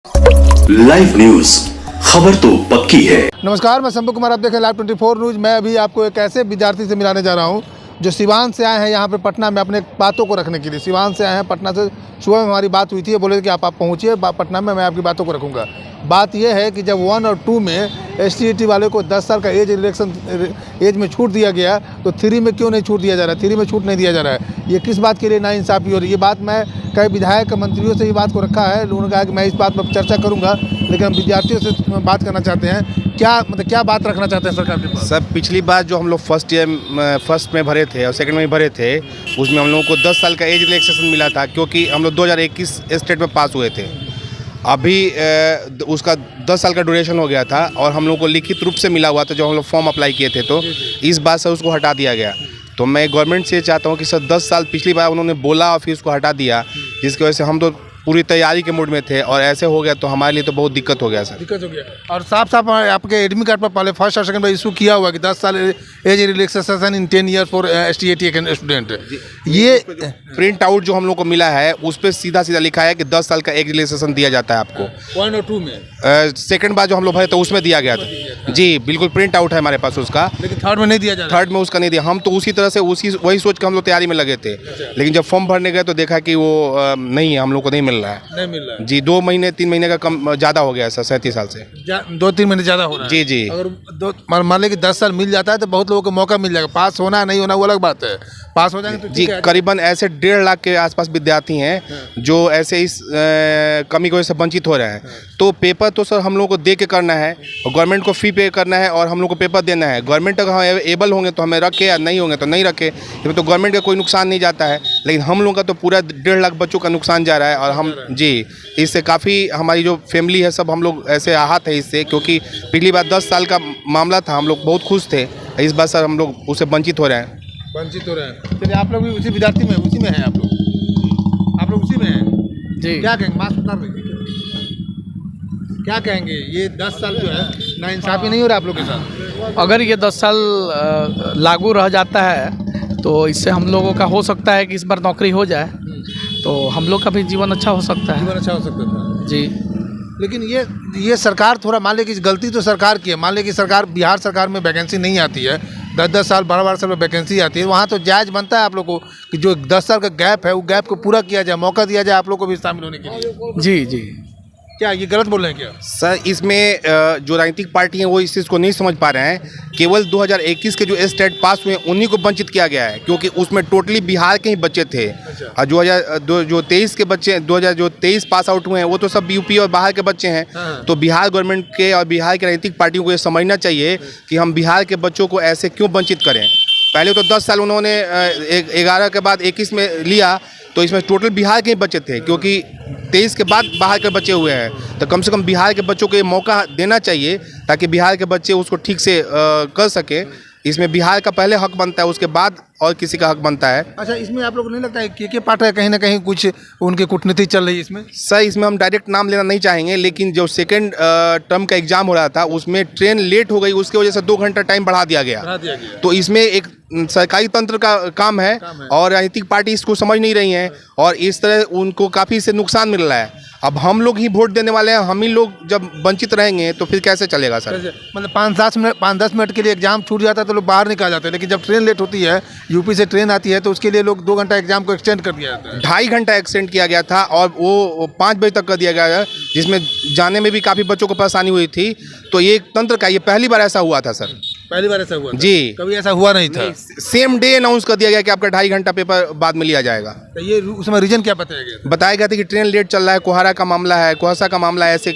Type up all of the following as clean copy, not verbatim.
Live news, खबर तो पक्की है। नमस्कार, मैं शंभू कुमार, आप देखें लाइव 24 न्यूज। मैं अभी आपको एक ऐसे विद्यार्थी से मिलाने जा रहा हूं जो सिवान से आए हैं यहाँ पे पटना में अपने बातों को रखने के लिए। सिवान से आए हैं पटना से। सुबह में हमारी बात हुई थी, बोले कि आप पहुँचिए पटना में, मैं आपकी बातों को रखूँगा। बात यह है कि जब 1 और 2 में ST/AT वाले को 10 साल का एज में छूट दिया गया, तो 3 में क्यों नहीं छूट दिया जा रहा है? 3 में छूट नहीं दिया जा रहा है। ये किस बात के लिए नाइंसाफ़ी हो रही है? ये बात मैं कई विधायक मंत्रियों से ये बात को रखा है। लोगों ने कहा कि मैं इस बात पर चर्चा करूँगा, लेकिन हम विद्यार्थियों से बात करना चाहते हैं। क्या बात रखना चाहते हैं सरकार के पास? सर, पिछली बार जो हम लोग फर्स्ट में भरे थे और सेकंड में भी भरे थे, उसमें हम लोगों को 10 साल का एज रिलैक्सेशन मिला था, क्योंकि हम लोग 2021 स्टेट में पास हुए थे। अभी उसका 10 साल का ड्यूरेशन हो गया था और हम लोग को लिखित रूप से मिला हुआ था जब हम लोग फॉर्म अप्लाई किए थे। तो इस बात से उसको हटा दिया गया। तो मैं गवर्नमेंट से चाहता हूँ कि सर 10 साल पिछली बार उन्होंने बोला और फिर उसको हटा दिया, जिसकी वजह से हम तो पूरी तैयारी के मूड में थे और ऐसे हो गया तो हमारे लिए तो बहुत दिक्कत हो गया सर। दिक्कत हो गया। और साफ साफ आपके एडमिट कार्ड पर पहले फर्स्ट और सेकंड में इशू किया हुआ कि 10 साल age relaxation in 10 year for ST/AT student. ये प्रिंट आउट जो हम लोग को मिला है उस पर सीधा सीधा लिखा है कि 10 साल का एज रिलैक्सेशन दिया जाता है आपको। 1 और 2 में सेकंड बार जो हम लोग भरे तो उसमें दिया गया था। जी बिल्कुल, प्रिंट आउट है हमारे पास उसका, लेकिन थर्ड में नहीं दिया जा रहा। थर्ड में उसका नहीं दिया। हम तो उसी तरह से वही सोच के हम लोग तैयारी में लगे थे, लेकिन जब फॉर्म भरने गए तो देखा कि वो नहीं है, हम लोग को नहीं मिल रहा है। नहीं मिल रहा है जी, 2 महीने 3 महीने का कम ज़्यादा हो गया सर, 37 साल से 2-3 महीने ज़्यादा हो रहा है। जी जी। अगर मान लें कि 10 साल मिल जाता है तो बहुत लोगों को मौका मिल जाएगा। पास होना नहीं होना वो अलग बात है। पास हो जाएंगे तो जी, करीबन ऐसे 1.5 लाख के आसपास विद्यार्थी हैं जो ऐसे इस कमी की वजह से वंचित हो रहे हैं। तो पेपर तो सर हम लोग को दे के करना है और गवर्नमेंट को फ़ी पे करना है और हम लोग को पेपर देना है। गवर्नमेंट अगर हम एबल होंगे तो हमें रखे, या नहीं होंगे तो नहीं रखे। इसमें तो गवर्नमेंट का कोई नुकसान नहीं जाता है, लेकिन हम लोगों का तो पूरा 1.5 लाख बच्चों का नुकसान जा रहा है। और हम जी, इससे काफ़ी हमारी जो फैमिली है सब हम लोग ऐसे आहत है इससे, क्योंकि पिछली बार 10 साल का मामला था, हम लोग बहुत खुश थे। इस बार सर हम लोग उससे वंचित हो रहे हैं। वंचित हो रहे हैं। चलिए, आप लोग भी उसी विद्यार्थी में उसी में हैं। आप लोग उसी में हैं जी। क्या कहेंगे? मास्क उतार लीजिए। क्या कहेंगे? ये 10 साल जो है नाइंसाफ़ी नहीं हो रहा आप लोग के साथ? अगर ये 10 साल लागू रह जाता है तो इससे हम लोगों का हो सकता है कि इस बार नौकरी हो जाए, तो हम लोग का भी जीवन अच्छा हो सकता है। जीवन अच्छा हो सकता था जी। लेकिन ये सरकार थोड़ा, मान ले कि गलती तो सरकार की है। मान ले कि सरकार, बिहार सरकार में वैकेंसी नहीं आती है, 10-10 साल 12-12 साल में वैकेंसी आती है। वहाँ तो जायज़ बनता है आप लोग को कि जो 10 साल का गैप है वो गैप को पूरा किया जाए, मौका दिया जाए आप लोग को भी शामिल होने के लिए। जी जी। क्या ये गलत बोल रहे हैं क्या? सर, इसमें जो राजनीतिक पार्टी हैं वो इस चीज़ को नहीं समझ पा रहे हैं। केवल 2021 के जो स्टेट पास हुए उन्हीं को वंचित किया गया है, क्योंकि उसमें टोटली बिहार के ही बच्चे थे। और जो 23 के बच्चे 2023 पास आउट हुए हैं वो तो सब यूपी और बाहर के बच्चे हैं। तो बिहार गवर्नमेंट के और बिहार की राजनीतिक पार्टियों को ये समझना चाहिए कि हम बिहार के बच्चों को ऐसे क्यों वंचित करें। पहले तो 10 साल उन्होंने 11 के बाद 21 में लिया, तो इसमें टोटल बिहार के ही बच्चे थे, क्योंकि 23 के बाद बाहर के बच्चे हुए हैं। तो कम से कम बिहार के बच्चों को ये मौका देना चाहिए ताकि बिहार के बच्चे उसको ठीक से कर सके। इसमें बिहार का पहले हक बनता है, उसके बाद और किसी का हक बनता है। अच्छा, इसमें आप लोग को नहीं लगता है कि पार्ट है कहीं ना कहीं कुछ उनकी कूटनीति चल रही है इसमें? सर, इसमें हम डायरेक्ट नाम लेना नहीं चाहेंगे, लेकिन जो सेकंड टर्म का एग्जाम हो रहा था उसमें ट्रेन लेट हो गई, उसकी वजह से 2 घंटा टाइम बढ़ा दिया गया। तो इसमें एक सरकारी तंत्र का काम है और राजनीतिक पार्टी इसको समझ नहीं रही हैं और इस तरह उनको काफ़ी इससे नुकसान मिल रहा है। अब हम लोग ही वोट देने वाले हैं, हम ही लोग जब वंचित रहेंगे तो फिर कैसे चलेगा सर? मतलब 5-10 मिनट के लिए एग्जाम छूट जाता है तो लोग बाहर निकल जाते हैं, लेकिन जब ट्रेन लेट होती है, यूपी से ट्रेन आती है, तो उसके लिए लोग 2 घंटा एग्जाम को एक्सटेंड कर दिया जाता है। 2.5 घंटा एक्सटेंड किया गया था और वो 5 बजे तक कर दिया गया है, जिसमें जाने में भी काफ़ी बच्चों को परेशानी हुई थी। तो ये तंत्र का ये पहली बार ऐसा हुआ था सर। पहली बार ऐसा हुआ था? जी, कभी ऐसा हुआ नहीं था। सेम डे अनाउंस कर दिया गया कि आपका 2.5 घंटा पेपर बाद में लिया जाएगा। तो ये उसमें रीजन क्या बताया गया? बताया गया था कि ट्रेन लेट चल रहा है, कोहारा का मामला है, कोहसा का मामला है, ऐसे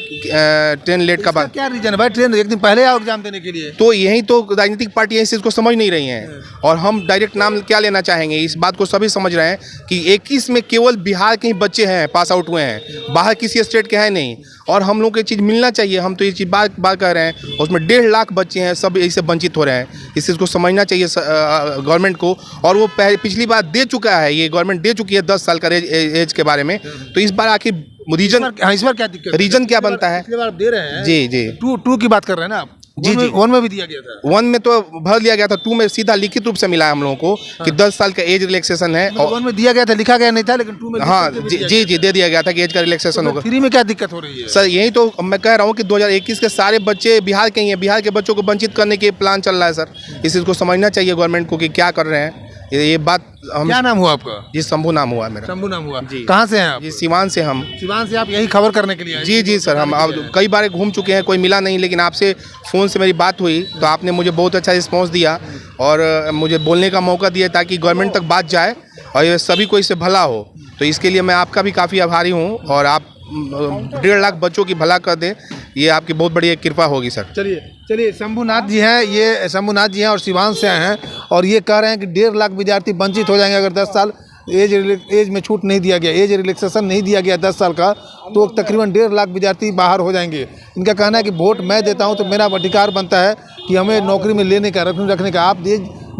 ट्रेन लेट का बात। क्या रीजन है भाई? ट्रेन एक दिन पहले आओ एग्जाम देने के लिए। तो यही तो राजनीतिक पार्टियां इस चीज़ को समझ नहीं रही हैं और हम डायरेक्ट नाम क्या लेना चाहेंगे, इस बात को सभी समझ रहे हैं कि 21 में केवल बिहार के ही बच्चे हैं पास आउट हुए हैं, बाहर किसी स्टेट के हैं नहीं। और हम लोग को ये चीज़ मिलना चाहिए, हम तो ये चीज़ बात कर रहे हैं। उसमें 1.5 लाख बच्चे हैं, सब इससे वंचित हो रहे हैं। इस चीज़ को समझना चाहिए गवर्नमेंट को। और वो पिछली बार दे चुका है, ये गवर्नमेंट दे चुकी है 10 साल का एज के बारे में। तो इस बार आखिर रीजन इस बार क्या दिक्कत? रीजन क्या बनता है? पिछली बार दे रहे हैं जी जी। 2 की बात कर रहे हैं ना आप? जी जी। वन में भी दिया गया था। 1 में तो भर लिया गया था, 2 में सीधा लिखित रूप से मिला है हम लोगों को कि 10 साल का एज रिलैक्सेशन है। मतलब 1 में दिया गया था, लिखा गया नहीं था, लेकिन 2 में लिख हाँ करके भी जी दिया जी गया जी दे दिया गया था कि एज का रिलैक्सेशन था। होगा। फ्री में क्या दिक्कत हो रही है? सर यही तो मैं कह रहा हूँ कि 2021 के सारे बच्चे बिहार के ही हैं, बिहार के बच्चों को वंचित करने के प्लान चल रहा है सर। इस चीज़ को समझना चाहिए गवर्नमेंट को कि क्या कर रहे हैं। ये बात हम क्या नाम हुआ आपका? जी शंभू नाम हुआ है मेरा। शंभू नाम हुआ जी। कहाँ से हैं आप? जी सिवान से हम। सिवान से आप यही खबर करने के लिए आए? जी जी सर, हम अब कई बार घूम चुके हैं, कोई मिला नहीं, लेकिन आपसे फ़ोन से मेरी बात हुई तो आपने मुझे बहुत अच्छा रिस्पॉन्स दिया और मुझे बोलने का मौका दिया ताकि गवर्नमेंट तक बात जाए और ये सभी को इससे भला हो। तो इसके लिए मैं आपका भी काफ़ी आभारी हूँ और आप 1.5 लाख बच्चों की भला कर दें, ये आपकी बहुत बड़ी एक कृपा होगी सर। चलिए शंभूनाथ जी हैं, ये शंभूनाथ जी हैं और सिवान से आए हैं और ये कह रहे हैं कि 1.5 लाख विद्यार्थी वंचित हो जाएंगे अगर 10 साल एज में छूट नहीं दिया गया, एज रिलैक्सेशन नहीं दिया गया 10 साल का, तो तकरीबन 1.5 लाख विद्यार्थी बाहर हो जाएंगे। इनका कहना है कि वोट मैं देता हूं तो मेरा अधिकार बनता है कि हमें नौकरी में लेने का, रखने का। आप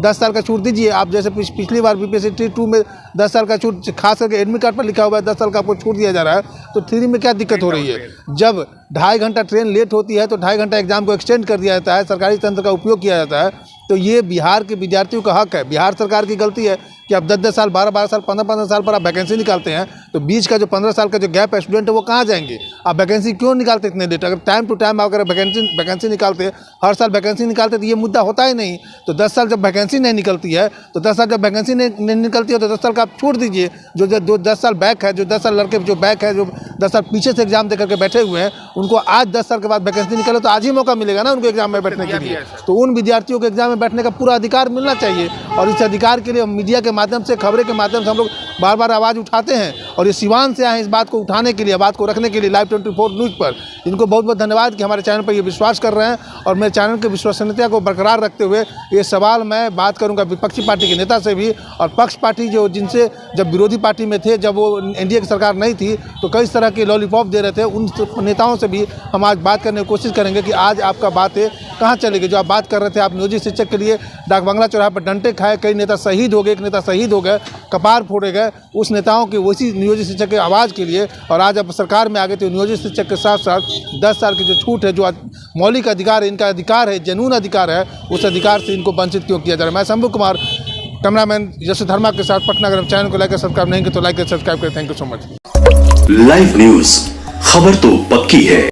10 साल का छूट दीजिए। आप जैसे पिछली बार BPSC 2 में 10 साल का छूट, खास करके एडमिट कार्ड पर लिखा हुआ है 10 साल का आपको छूट दिया जा रहा है, तो 3 में क्या दिक्कत हो रही है? जब 2.5 घंटा ट्रेन लेट होती है तो 2.5 घंटा एग्जाम को एक्सटेंड कर दिया जाता है, सरकारी तंत्र का उपयोग किया जाता है। तो ये बिहार के विद्यार्थियों का हक है, बिहार सरकार की गलती है कि आप 10-10 साल, 12-12 साल, 15-15 साल पर आप वैकेंसी निकालते हैं, तो बीच का जो 15 साल का जो गैप है स्टूडेंट है वो कहाँ जाएंगे? आप वैकेंसी क्यों निकालते इतने लेट? अगर टाइम टू टाइम अगर वैकेंसी निकालते, हर साल वैकेंसी निकालते तो ये मुद्दा होता ही नहीं। तो 10 साल जब वैकेंसी नहीं निकलती है, तो 10 साल जब वैकेंसी नहीं निकलती है तो 10 साल का आप छोड़ दीजिए। जो 10 साल बैक है, जो 10 साल लड़के जो बैक है, जो 10 साल पीछे से एग्जाम दे करके बैठे हुए हैं, उनको आज 10 साल के बाद वैकेंसी निकले तो आज ही मौका मिलेगा ना उनको एग्जाम में बैठने के लिए। तो उन विद्यार्थियों को एग्जाम में बैठने का पूरा अधिकार मिलना चाहिए और इस अधिकार के लिए मीडिया के माध्यम से, खबरें के माध्यम से हम लोग बार बार आवाज़ उठाते हैं और ये सिवान से आए इस बात को उठाने के लिए, बात को रखने के लिए लाइव 24 न्यूज़ पर। इनको बहुत बहुत धन्यवाद कि हमारे चैनल पर ये विश्वास कर रहे हैं और मेरे चैनल की विश्वसनीयता को बरकरार रखते हुए ये सवाल मैं बात करूंगा विपक्षी पार्टी के नेता से भी और पक्ष पार्टी जो जिनसे जब विरोधी पार्टी में थे, जब वो एनडीए की सरकार नहीं थी तो कई तरह के लॉलीपॉप दे रहे थे, उन नेताओं से भी हम आज बात करने की कोशिश करेंगे कि आज आपका बात है कहाँ चलेगी। जो आप बात कर रहे थे, आप नियोजित शिक्षक के लिए डाक बंगला चौराहे पर डंडे खाए, कई नेता शहीद हो गए, एक नेता शहीद हो गए, कपार फोड़े गए, उस नेताओं के उसी नियोजित शिक्षक के आवाज़ के लिए और आज आप सरकार में आ गए थे। नियोजित शिक्षक के साथ साथ 10 साल की जो छूट है, जो मौलिक अधिकार है, इनका अधिकार है, जनून अधिकार है, उस अधिकार से इनको वंचित क्यों किया जा रहा है? मैं शंभू कुमार, कैमरामैन यशु धर्मा के साथ पटना। अगर चैनल को लाइक और सब्सक्राइब नहीं किया तो लाइक और सब्सक्राइब करें। Thank you so much. Live news, खबर तो पक्की है।